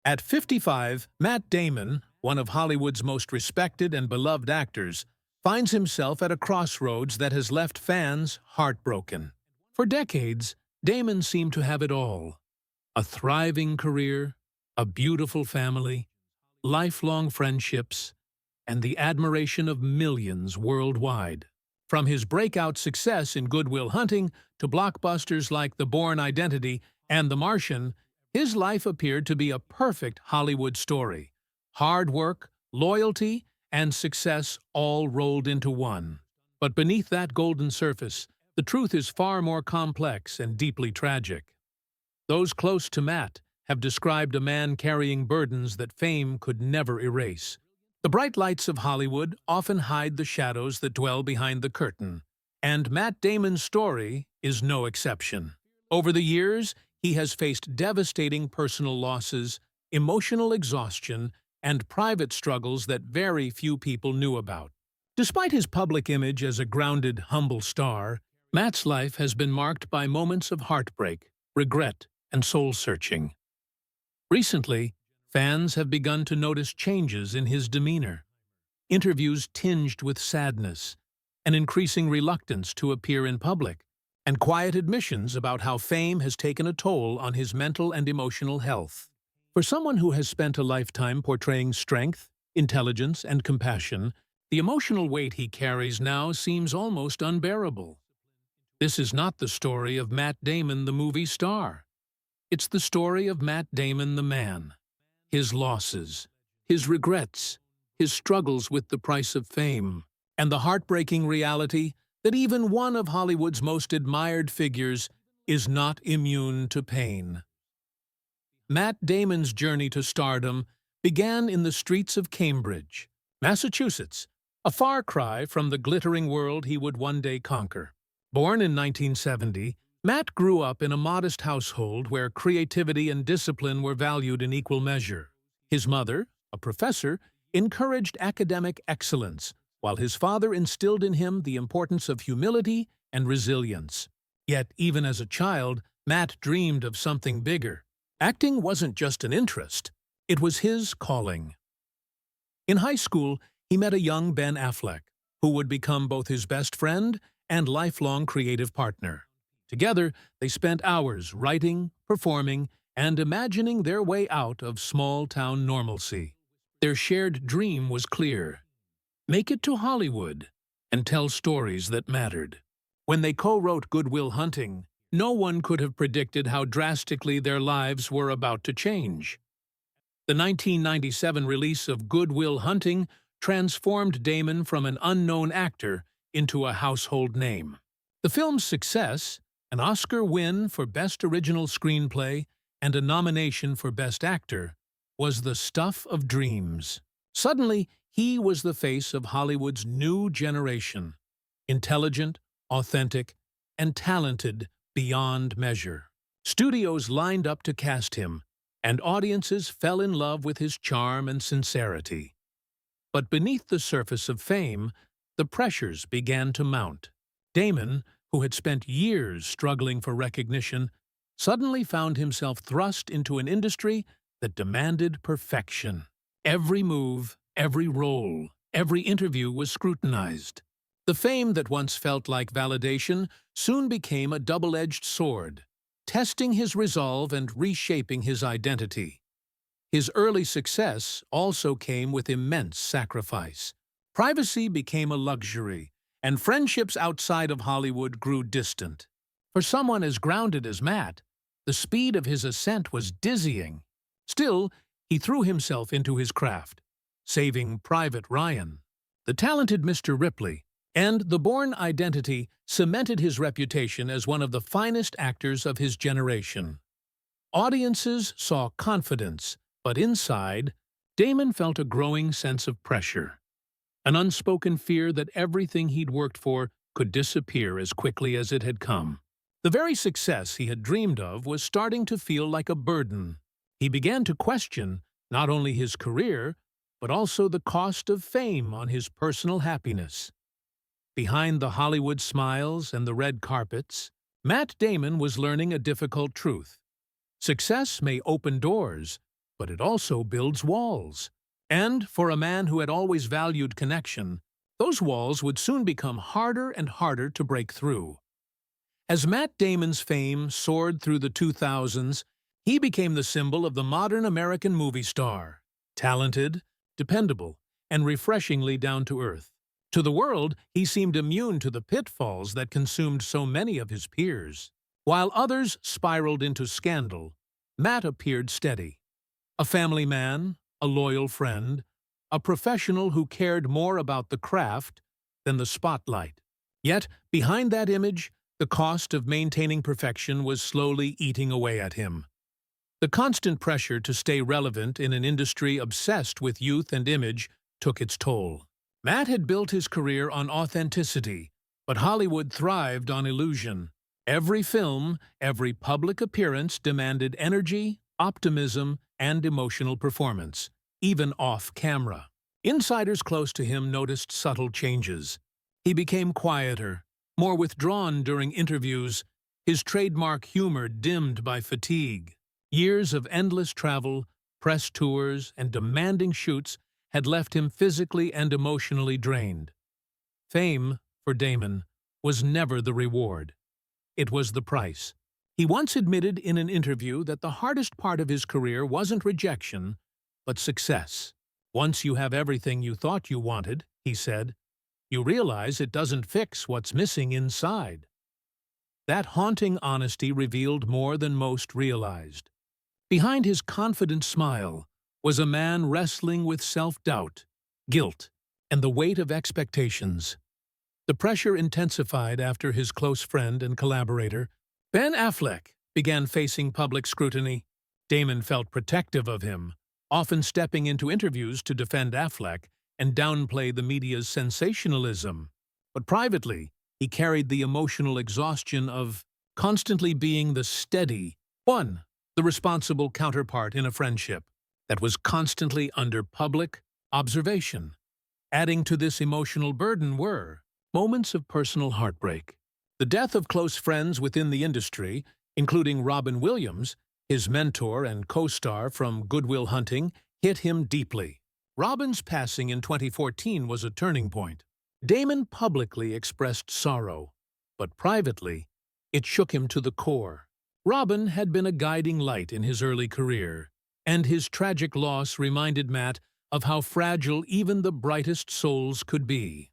At 55, Matt Damon, one of Hollywood's most respected and beloved actors, finds himself at a crossroads that has left fans heartbroken. For decades, Damon seemed to have it all: a thriving career, a beautiful family, lifelong friendships, and the admiration of millions worldwide. From his breakout success in Good Will Hunting to blockbusters like The Bourne Identity and The Martian, his life appeared to be a perfect Hollywood story. Hard work, loyalty, and success all rolled into one. But beneath that golden surface, the truth is far more complex and deeply tragic. Those close to Matt have described a man carrying burdens that fame could never erase. The bright lights of Hollywood often hide the shadows that dwell behind the curtain, and Matt Damon's story is no exception. Over the years, he has faced devastating personal losses, emotional exhaustion, and private struggles that very few people knew about. Despite his public image as a grounded, humble star, Matt's life has been marked by moments of heartbreak, regret, and soul-searching. Recently, fans have begun to notice changes in his demeanor. Interviews tinged with sadness, an increasing reluctance to appear in public, and quiet admissions about how fame has taken a toll on his mental and emotional health. For someone who has spent a lifetime portraying strength, intelligence, and compassion, the emotional weight he carries now seems almost unbearable. This is not the story of Matt Damon, the movie star. It's the story of Matt Damon, the man. His losses, his regrets, his struggles with the price of fame, and the heartbreaking reality that even one of Hollywood's most admired figures is not immune to pain. Matt Damon's journey to stardom began in the streets of Cambridge, Massachusetts, a far cry from the glittering world he would one day conquer. Born in 1970, Matt grew up in a modest household where creativity and discipline were valued in equal measure. His mother, a professor, encouraged academic excellence, while his father instilled in him the importance of humility and resilience. Yet, even as a child, Matt dreamed of something bigger. Acting wasn't just an interest, it was his calling. In high school, he met a young Ben Affleck, who would become both his best friend and lifelong creative partner. Together, they spent hours writing, performing, and imagining their way out of small-town normalcy. Their shared dream was clear: make it to Hollywood and tell stories that mattered. When they co-wrote Good Will Hunting, no one could have predicted how drastically their lives were about to change. The 1997 release of Good Will Hunting transformed Damon from an unknown actor into a household name. The film's success, an Oscar win for Best Original Screenplay, and a nomination for Best Actor, was the stuff of dreams. Suddenly, he was the face of Hollywood's new generation, intelligent, authentic, and talented beyond measure. Studios lined up to cast him, and audiences fell in love with his charm and sincerity. But beneath the surface of fame, the pressures began to mount. Damon, who had spent years struggling for recognition, suddenly found himself thrust into an industry that demanded perfection. Every move, every role, every interview was scrutinized. The fame that once felt like validation soon became a double-edged sword, testing his resolve and reshaping his identity. His early success also came with immense sacrifice. Privacy became a luxury, and friendships outside of Hollywood grew distant. For someone as grounded as Matt, the speed of his ascent was dizzying. Still, he threw himself into his craft, saving Private Ryan. The talented Mr. Ripley and The Bourne Identity cemented his reputation as one of the finest actors of his generation. Audiences saw confidence, but inside, Damon felt a growing sense of pressure, an unspoken fear that everything he'd worked for could disappear as quickly as it had come. The very success he had dreamed of was starting to feel like a burden. He began to question not only his career, but also the cost of fame on his personal happiness. Behind the Hollywood smiles and the red carpets, Matt Damon was learning a difficult truth. Success may open doors, but it also builds walls. And for a man who had always valued connection, those walls would soon become harder and harder to break through. As Matt Damon's fame soared through the 2000s, he became the symbol of the modern American movie star, talented, dependable, and refreshingly down-to-earth. To the world, he seemed immune to the pitfalls that consumed so many of his peers. While others spiraled into scandal, Matt appeared steady. A family man, a loyal friend, a professional who cared more about the craft than the spotlight. Yet, behind that image, the cost of maintaining perfection was slowly eating away at him. The constant pressure to stay relevant in an industry obsessed with youth and image took its toll. Matt had built his career on authenticity, but Hollywood thrived on illusion. Every film, every public appearance demanded energy, optimism, and emotional performance, even off-camera. Insiders close to him noticed subtle changes. He became quieter, more withdrawn during interviews, his trademark humor dimmed by fatigue. Years of endless travel, press tours, and demanding shoots had left him physically and emotionally drained. Fame, for Damon, was never the reward. It was the price. He once admitted in an interview that the hardest part of his career wasn't rejection, but success. Once you have everything you thought you wanted, he said, you realize it doesn't fix what's missing inside. That haunting honesty revealed more than most realized. Behind his confident smile was a man wrestling with self-doubt, guilt, and the weight of expectations. The pressure intensified after his close friend and collaborator, Ben Affleck, began facing public scrutiny. Damon felt protective of him, often stepping into interviews to defend Affleck and downplay the media's sensationalism. But privately, he carried the emotional exhaustion of constantly being the steady one, the responsible counterpart in a friendship that was constantly under public observation. Adding to this emotional burden were moments of personal heartbreak. The death of close friends within the industry, including Robin Williams, his mentor and co-star from Good Will Hunting, hit him deeply. Robin's passing in 2014 was a turning point. Damon publicly expressed sorrow, but privately, it shook him to the core. Robin had been a guiding light in his early career, and his tragic loss reminded Matt of how fragile even the brightest souls could be.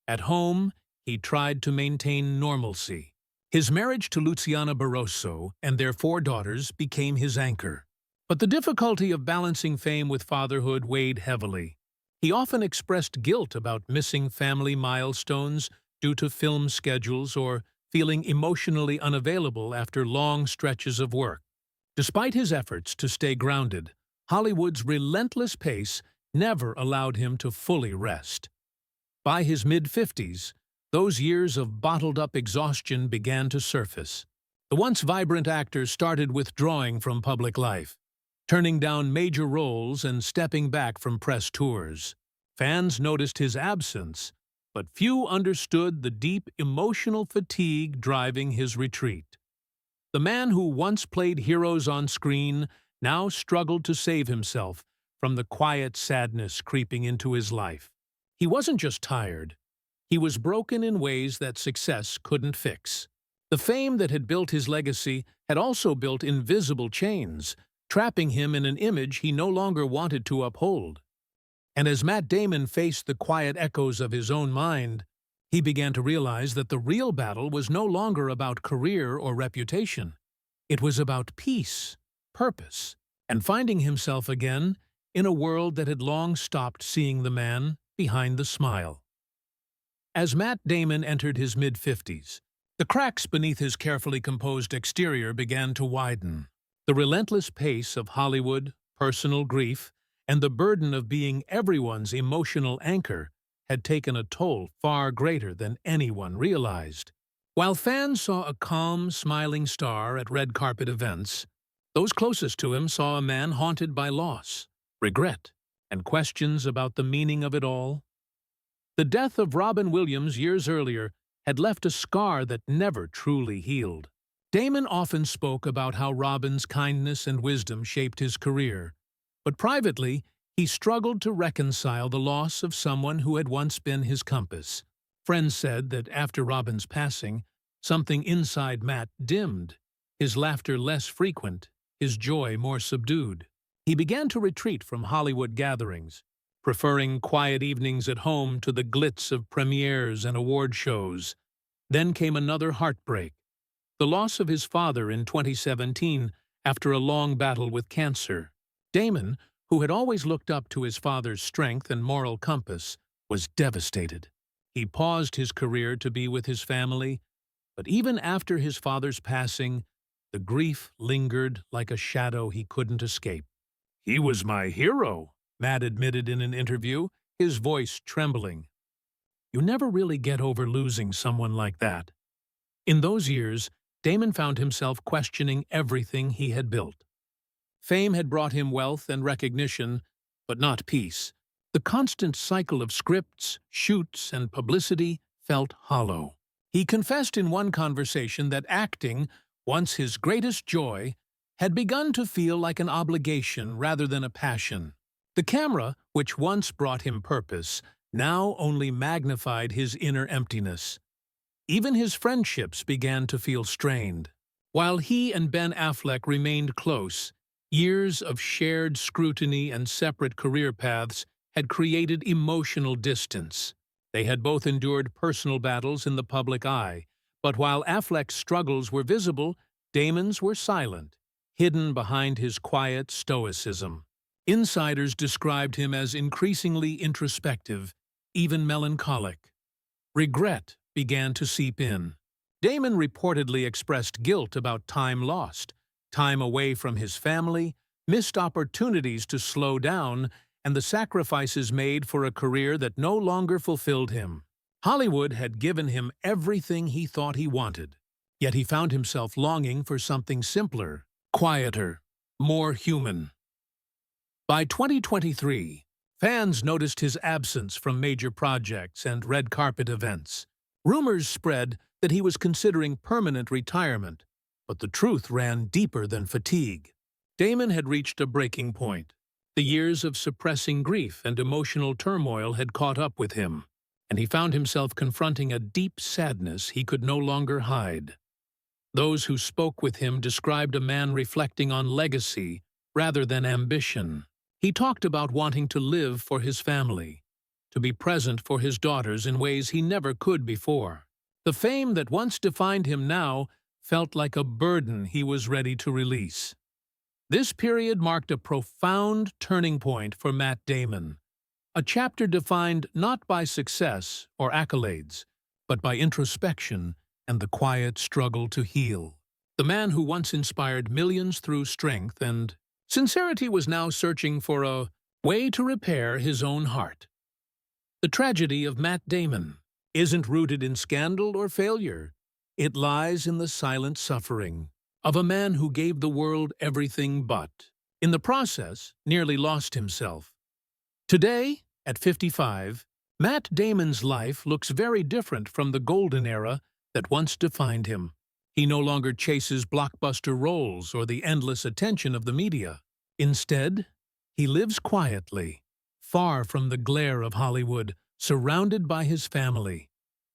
At home, he tried to maintain normalcy. His marriage to Luciana Barroso and their 4 daughters became his anchor. But the difficulty of balancing fame with fatherhood weighed heavily. He often expressed guilt about missing family milestones due to film schedules or feeling emotionally unavailable after long stretches of work. Despite his efforts to stay grounded, Hollywood's relentless pace never allowed him to fully rest. By his mid-50s, those years of bottled-up exhaustion began to surface. The once vibrant actor started withdrawing from public life, turning down major roles and stepping back from press tours. Fans noticed his absence, but few understood the deep emotional fatigue driving his retreat. The man who once played heroes on screen now struggled to save himself from the quiet sadness creeping into his life. He wasn't just tired. He was broken in ways that success couldn't fix. The fame that had built his legacy had also built invisible chains, trapping him in an image he no longer wanted to uphold. And as Matt Damon faced the quiet echoes of his own mind, he began to realize that the real battle was no longer about career or reputation. It was about peace, purpose, and finding himself again in a world that had long stopped seeing the man behind the smile. As Matt Damon entered his mid-50s, the cracks beneath his carefully composed exterior began to widen. The relentless pace of Hollywood, personal grief, and the burden of being everyone's emotional anchor had taken a toll far greater than anyone realized. While fans saw a calm, smiling star at red carpet events, those closest to him saw a man haunted by loss, regret, and questions about the meaning of it all. The death of Robin Williams years earlier had left a scar that never truly healed. Damon often spoke about how Robin's kindness and wisdom shaped his career, But privately, he struggled to reconcile the loss of someone who had once been his compass. Friends said that after Robin's passing, something inside Matt dimmed, his laughter less frequent, his joy more subdued. He began to retreat from Hollywood gatherings, preferring quiet evenings at home to the glitz of premieres and award shows. Then came another heartbreak, the loss of his father in 2017 after a long battle with cancer. Damon, who had always looked up to his father's strength and moral compass, was devastated. He paused his career to be with his family, but even after his father's passing, the grief lingered like a shadow he couldn't escape. "He was my hero," Matt admitted in an interview, his voice trembling. You never really get over losing someone like that. In those years, Damon found himself questioning everything he had built. Fame had brought him wealth and recognition, but not peace. The constant cycle of scripts, shoots, and publicity felt hollow. He confessed in one conversation that acting, once his greatest joy, had begun to feel like an obligation rather than a passion. The camera, which once brought him purpose, now only magnified his inner emptiness. Even his friendships began to feel strained. While he and Ben Affleck remained close, years of shared scrutiny and separate career paths had created emotional distance. They had both endured personal battles in the public eye, but while Affleck's struggles were visible, Damon's were silent, hidden behind his quiet stoicism. Insiders described him as increasingly introspective, even melancholic. Regret began to seep in. Damon reportedly expressed guilt about time lost, time away from his family, missed opportunities to slow down, and the sacrifices made for a career that no longer fulfilled him. Hollywood had given him everything he thought he wanted, yet he found himself longing for something simpler, quieter, more human. By 2023, fans noticed his absence from major projects and red carpet events. Rumors spread that he was considering permanent retirement, but the truth ran deeper than fatigue. Damon had reached a breaking point. The years of suppressing grief and emotional turmoil had caught up with him, and he found himself confronting a deep sadness he could no longer hide. Those who spoke with him described a man reflecting on legacy rather than ambition. He talked about wanting to live for his family, to be present for his daughters in ways he never could before. The fame that once defined him now felt like a burden he was ready to release. This period marked a profound turning point for Matt Damon, a chapter defined not by success or accolades, but by introspection and the quiet struggle to heal. The man who once inspired millions through strength and sincerity was now searching for a way to repair his own heart. The tragedy of Matt Damon isn't rooted in scandal or failure. It lies in the silent suffering of a man who gave the world everything but, in the process, nearly lost himself. Today, at 55, Matt Damon's life looks very different from the golden era that once defined him. He no longer chases blockbuster roles or the endless attention of the media. Instead, he lives quietly, far from the glare of Hollywood, surrounded by his family,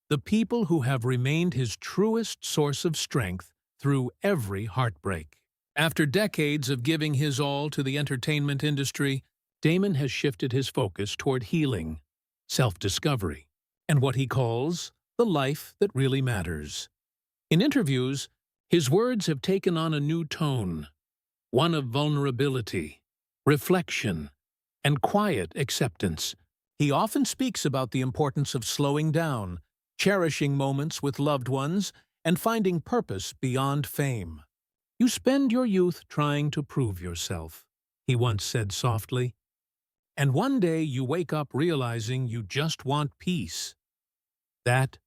the people who have remained his truest source of strength through every heartbreak. After decades of giving his all to the entertainment industry, Damon has shifted his focus toward healing, self-discovery, and what he calls the life that really matters. In interviews, his words have taken on a new tone, one of vulnerability, reflection, and quiet acceptance. He often speaks about the importance of slowing down, cherishing moments with loved ones, and finding purpose beyond fame. "You spend your youth trying to prove yourself," he once said softly, "and one day you wake up realizing you just want peace." That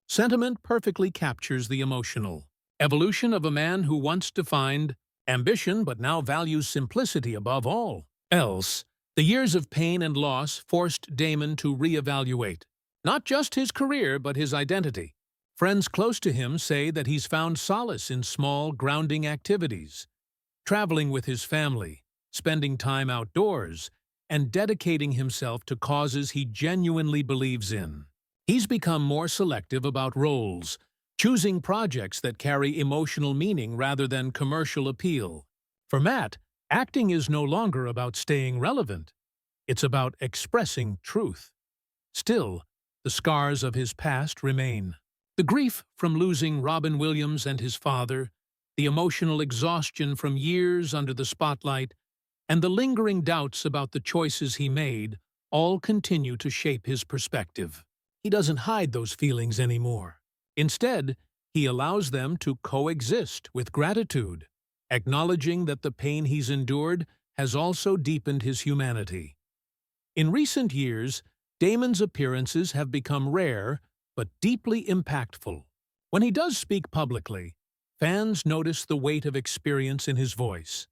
sentiment perfectly captures the emotional evolution of a man who once defined ambition but now values simplicity above all else. The years of pain and loss forced Damon to reevaluate not just his career but his identity. Friends close to him say that he's found solace in small, grounding activities, traveling with his family, spending time outdoors, and dedicating himself to causes he genuinely believes in. He's become more selective about roles, choosing projects that carry emotional meaning rather than commercial appeal. For Matt, acting is no longer about staying relevant. It's about expressing truth. Still, the scars of his past remain. The grief from losing Robin Williams and his father, the emotional exhaustion from years under the spotlight, and the lingering doubts about the choices he made all continue to shape his perspective. He doesn't hide those feelings anymore. Instead, he allows them to coexist with gratitude, acknowledging that the pain he's endured has also deepened his humanity. In recent years, Damon's appearances have become rare but deeply impactful. When he does speak publicly, fans notice the weight of experience in his voice,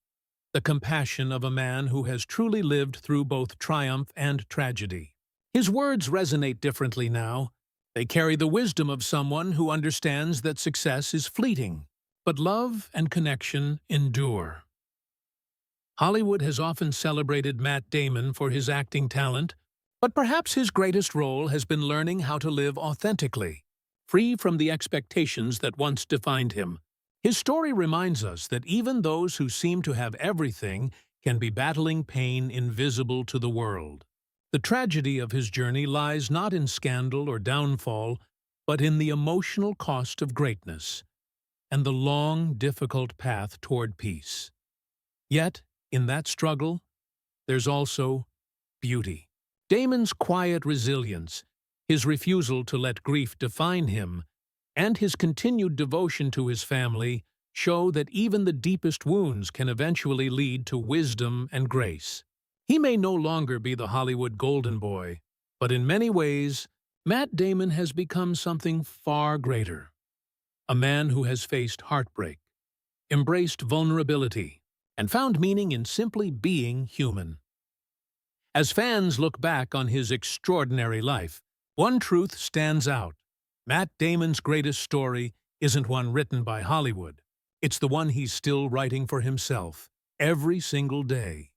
the compassion of a man who has truly lived through both triumph and tragedy. His words resonate differently now. They carry the wisdom of someone who understands that success is fleeting, but love and connection endure. Hollywood has often celebrated Matt Damon for his acting talent, but perhaps his greatest role has been learning how to live authentically, free from the expectations that once defined him. His story reminds us that even those who seem to have everything can be battling pain invisible to the world. The tragedy of his journey lies not in scandal or downfall, but in the emotional cost of greatness and the long, difficult path toward peace. Yet, in that struggle, there's also beauty. Damon's quiet resilience, his refusal to let grief define him, and his continued devotion to his family show that even the deepest wounds can eventually lead to wisdom and grace. He may no longer be the Hollywood golden boy, but in many ways, Matt Damon has become something far greater. A man who has faced heartbreak, embraced vulnerability, and found meaning in simply being human. As fans look back on his extraordinary life, one truth stands out. Matt Damon's greatest story isn't one written by Hollywood. It's the one he's still writing for himself, every single day.